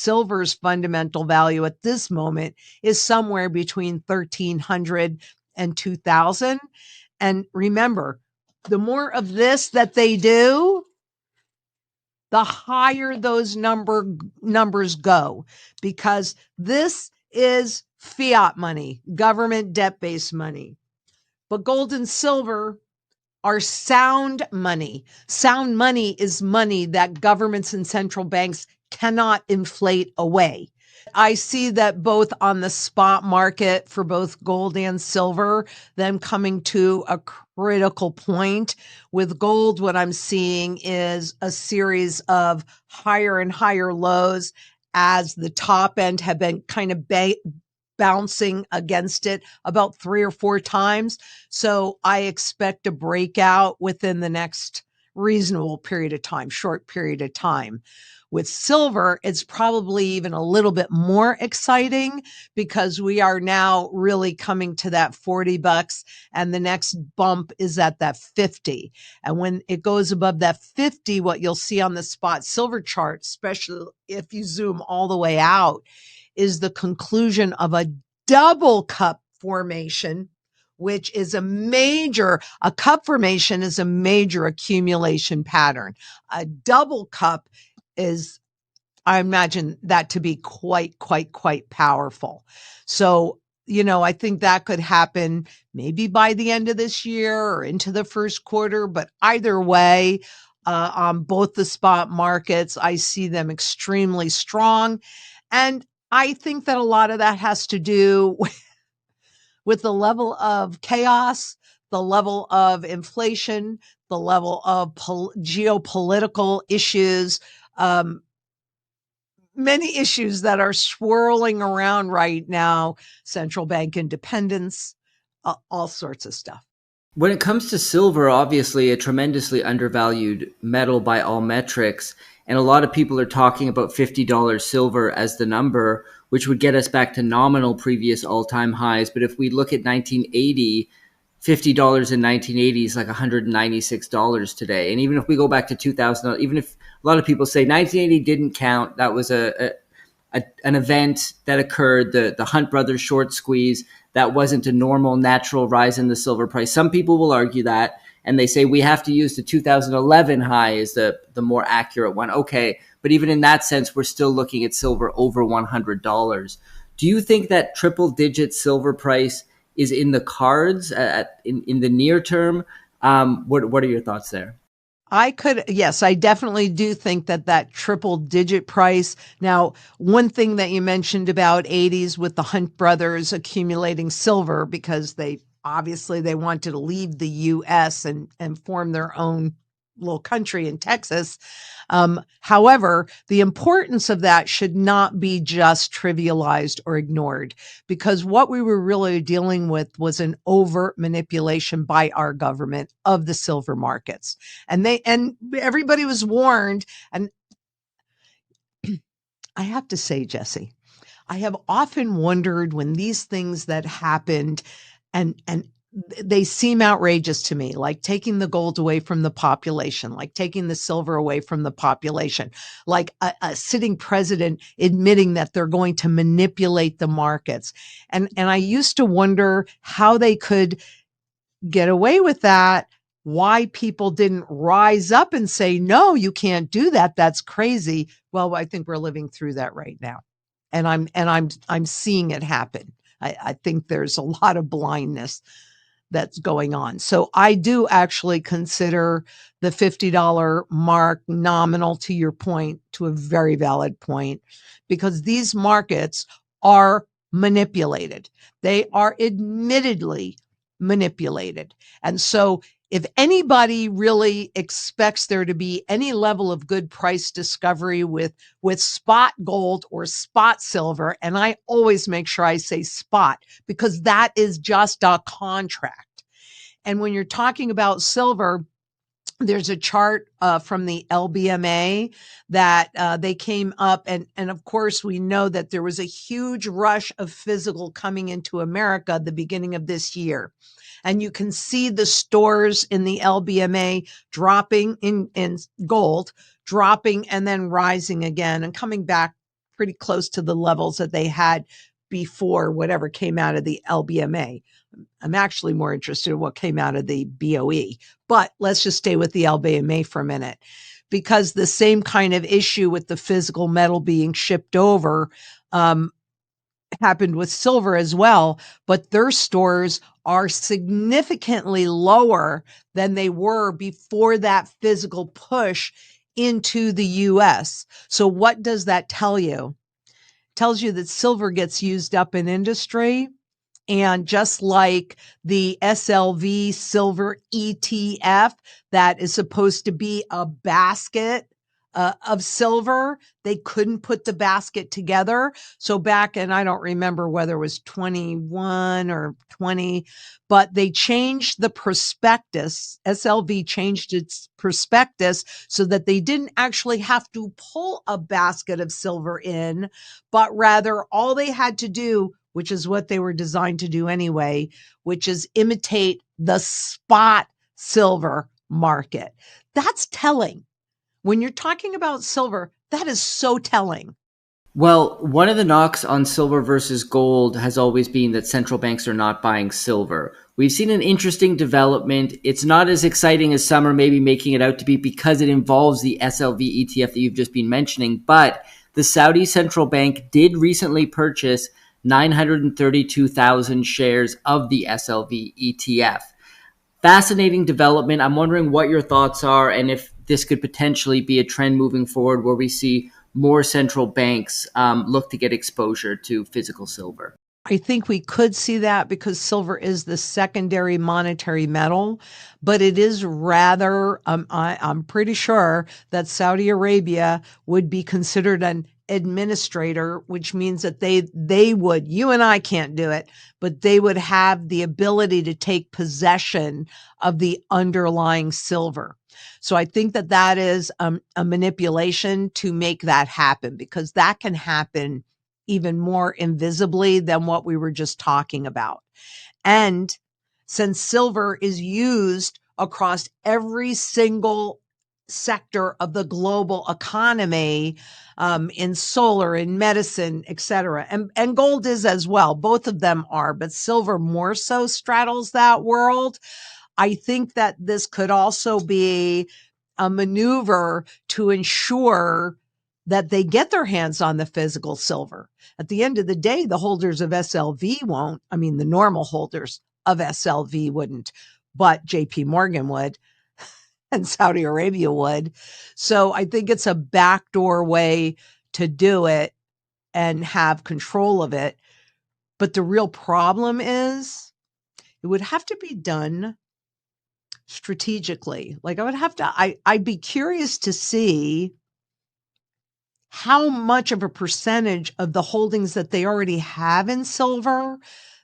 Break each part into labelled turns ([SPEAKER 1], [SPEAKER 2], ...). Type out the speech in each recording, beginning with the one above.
[SPEAKER 1] silver's fundamental value at this moment is somewhere between 1,300 and 2,000. And remember, the more of this that they do, the higher those numbers go, because this is fiat money, government debt-based money. But gold and silver are sound money. Sound money is money that governments and central banks cannot inflate away. I see that both on the spot market for both gold and silver, them coming to a critical point. With gold, what I'm seeing is a series of higher and higher lows as the top end have been kind of bouncing against it about 3 or 4 times. So I expect a breakout within the next reasonable period of time, short period of time. With silver, it's probably even a little bit more exciting because we are now really coming to that $40 and the next bump is at that 50. And when it goes above that 50, what you'll see on the spot silver chart, especially if you zoom all the way out, is the conclusion of a double cup formation, which is a cup formation is a major accumulation pattern. A double cup is, I imagine that to be quite powerful. So, I think that could happen maybe by the end of this year or into the first quarter, but either way, on both the spot markets, I see them extremely strong. And I think that a lot of that has to do with the level of chaos, the level of inflation, the level of geopolitical issues, many issues that are swirling around right now, central bank independence, all sorts of stuff.
[SPEAKER 2] When it comes to silver, obviously a tremendously undervalued metal by all metrics. And a lot of people are talking about $50 silver as the number, which would get us back to nominal previous all-time highs. But if we look at 1980, $50 in 1980 is like $196 today. And even if we go back to 2000, even if a lot of people say 1980 didn't count, that was an event that occurred, the Hunt brothers short squeeze, that wasn't a normal natural rise in the silver price. Some people will argue that, and they say we have to use the 2011 high as the more accurate one. Okay, but even in that sense, we're still looking at silver over $100. Do you think that triple-digit silver price is in the cards in the near term? What are your thoughts there?
[SPEAKER 1] Yes, I definitely do think that triple digit price. Now, one thing that you mentioned about 80s with the Hunt brothers accumulating silver, because they wanted to leave the US and form their own little country in Texas. However, the importance of that should not be just trivialized or ignored, because what we were really dealing with was an overt manipulation by our government of the silver markets. And everybody was warned. And I have to say, Jesse, I have often wondered when these things that happened and they seem outrageous to me, like taking the gold away from the population, like taking the silver away from the population, like a sitting president admitting that they're going to manipulate the markets. And I used to wonder how they could get away with that, why people didn't rise up and say, no, you can't do that. That's crazy. Well, I think we're living through that right now. And I'm seeing it happen. I think there's a lot of blindness that's going on. So I do actually consider the $50 mark nominal, to your point, to a very valid point, because these markets are manipulated. They are admittedly manipulated. And so if anybody really expects there to be any level of good price discovery with spot gold or spot silver, and I always make sure I say spot because that is just a contract. And when you're talking about silver, there's a chart from the LBMA that they came up. And of course, we know that there was a huge rush of physical coming into America at the beginning of this year. And you can see the stores in the LBMA dropping in gold, dropping and then rising again and coming back pretty close to the levels that they had before whatever came out of the LBMA. I'm actually more interested in what came out of the BOE, but let's just stay with the LBMA for a minute, because the same kind of issue with the physical metal being shipped over happened with silver as well, but their stores are significantly lower than they were before that physical push into the US. So what does that tell you? It tells you that silver gets used up in industry. And just like the SLV silver ETF that is supposed to be a basket of silver, they couldn't put the basket together. So back in, I don't remember whether it was 21 or 20, but they changed the prospectus. SLV changed its prospectus so that they didn't actually have to pull a basket of silver in, but rather all they had to do, which is what they were designed to do anyway, which is imitate the spot silver market. That's telling. When you're talking about silver, that is so telling.
[SPEAKER 2] Well, one of the knocks on silver versus gold has always been that central banks are not buying silver. We've seen an interesting development. It's not as exciting as some are maybe making it out to be because it involves the SLV ETF that you've just been mentioning, but the Saudi central bank did recently purchase 932,000 shares of the SLV ETF. Fascinating development. I'm wondering what your thoughts are and if this could potentially be a trend moving forward where we see more central banks look to get exposure to physical silver.
[SPEAKER 1] I think we could see that because silver is the secondary monetary metal, but it is rather, I'm pretty sure that Saudi Arabia would be considered an administrator, which means that they would, you and I can't do it, but they would have the ability to take possession of the underlying silver. So I think that that is a manipulation to make that happen, because that can happen even more invisibly than what we were just talking about. And since silver is used across every single sector of the global economy, in solar, in medicine, et cetera, and gold is as well. Both of them are, but silver more so straddles that world. I think that this could also be a maneuver to ensure that they get their hands on the physical silver. At the end of the day, the holders of SLV won't. I mean, the normal holders of SLV wouldn't, but JP Morgan would and Saudi Arabia would. So I think it's a backdoor way to do it and have control of it. But the real problem is it would have to be done strategically. Like I'd be curious to see how much of a percentage of the holdings that they already have in silver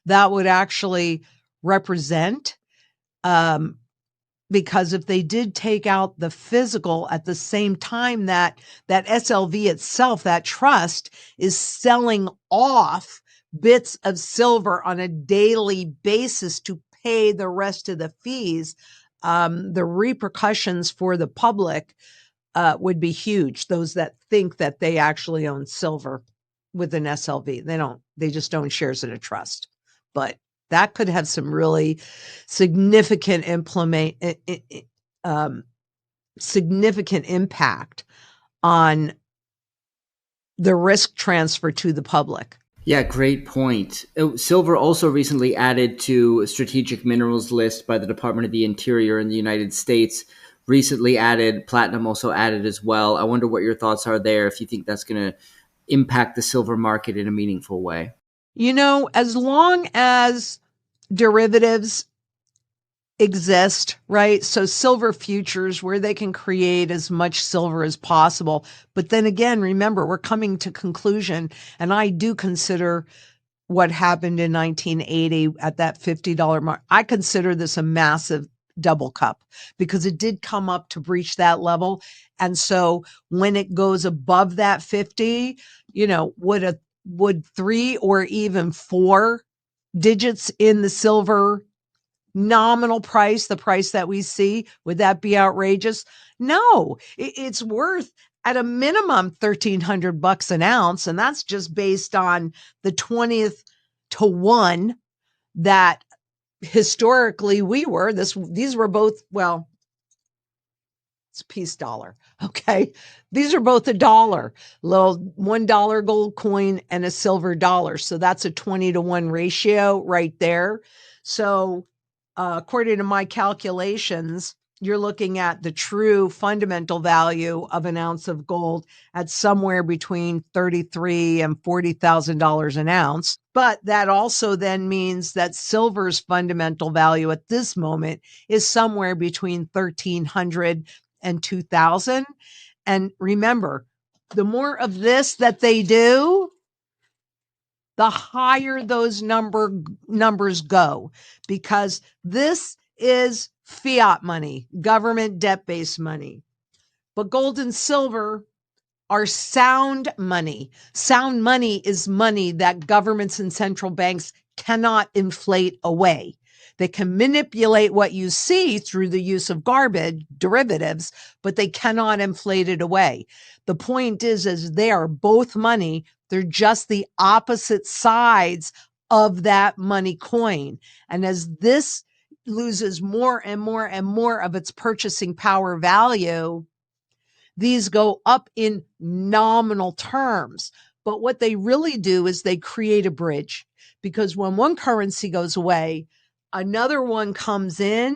[SPEAKER 1] that would actually represent. Because if they did take out the physical at the same time that SLV itself, that trust, is selling off bits of silver on a daily basis to pay the rest of the fees, the repercussions for the public would be huge. Those that think that they actually own silver with an SLV, they don't. They just own shares in a trust. But that could have some really significant significant impact on the risk transfer to the public.
[SPEAKER 2] Yeah, great point. Silver also recently added to a strategic minerals list by the Department of the Interior in the United States. Recently added, platinum also added as well. I wonder what your thoughts are there, if you think that's going to impact the silver market in a meaningful way.
[SPEAKER 1] You know, as long as derivatives exist, right? So silver futures where they can create as much silver as possible. But then again, remember, we're coming to conclusion, and I do consider what happened in 1980 at that $50 mark. I consider this a massive double cup because it did come up to breach that level. And so when it goes above that 50, you know, would 3 or even 4 digits in the silver nominal price, the price that we see, would that be outrageous? No, it's worth at a minimum $1,300 an ounce. And that's just based on the 20th to 1 that historically we were. These were both, well, it's peace dollar. Okay. These are both $1, little $1 gold coin and a silver dollar. So that's a 20 to 1 ratio right there. So according to my calculations, you're looking at the true fundamental value of an ounce of gold at somewhere between $33,000 and $40,000 an ounce. But that also then means that silver's fundamental value at this moment is somewhere between $1,300 and $2,000. And remember, the more of this that they do, the higher those numbers go, because this is fiat money, government debt-based money. But gold and silver are sound money. Sound money is money that governments and central banks cannot inflate away. They can manipulate what you see through the use of garbage derivatives, but they cannot inflate it away. The point is they are both money. They're just the opposite sides of that money coin. And as this loses more and more and more of its purchasing power value, these go up in nominal terms. But what they really do is they create a bridge, because when one currency goes away, another one comes in.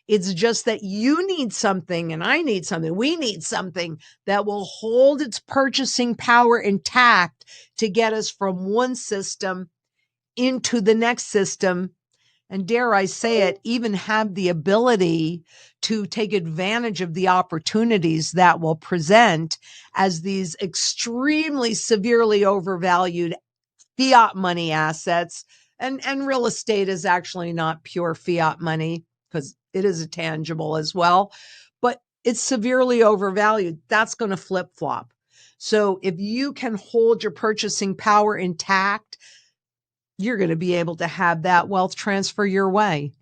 [SPEAKER 1] It's just that you need something and I need something. We need something that will hold its purchasing power intact to get us from one system into the next system. And dare I say it, even have the ability to take advantage of the opportunities that will present as these extremely severely overvalued fiat money assets. And real estate is actually not pure fiat money, because it is a tangible as well, but it's severely overvalued. That's going to flip flop. So if you can hold your purchasing power intact, you're going to be able to have that wealth transfer your way.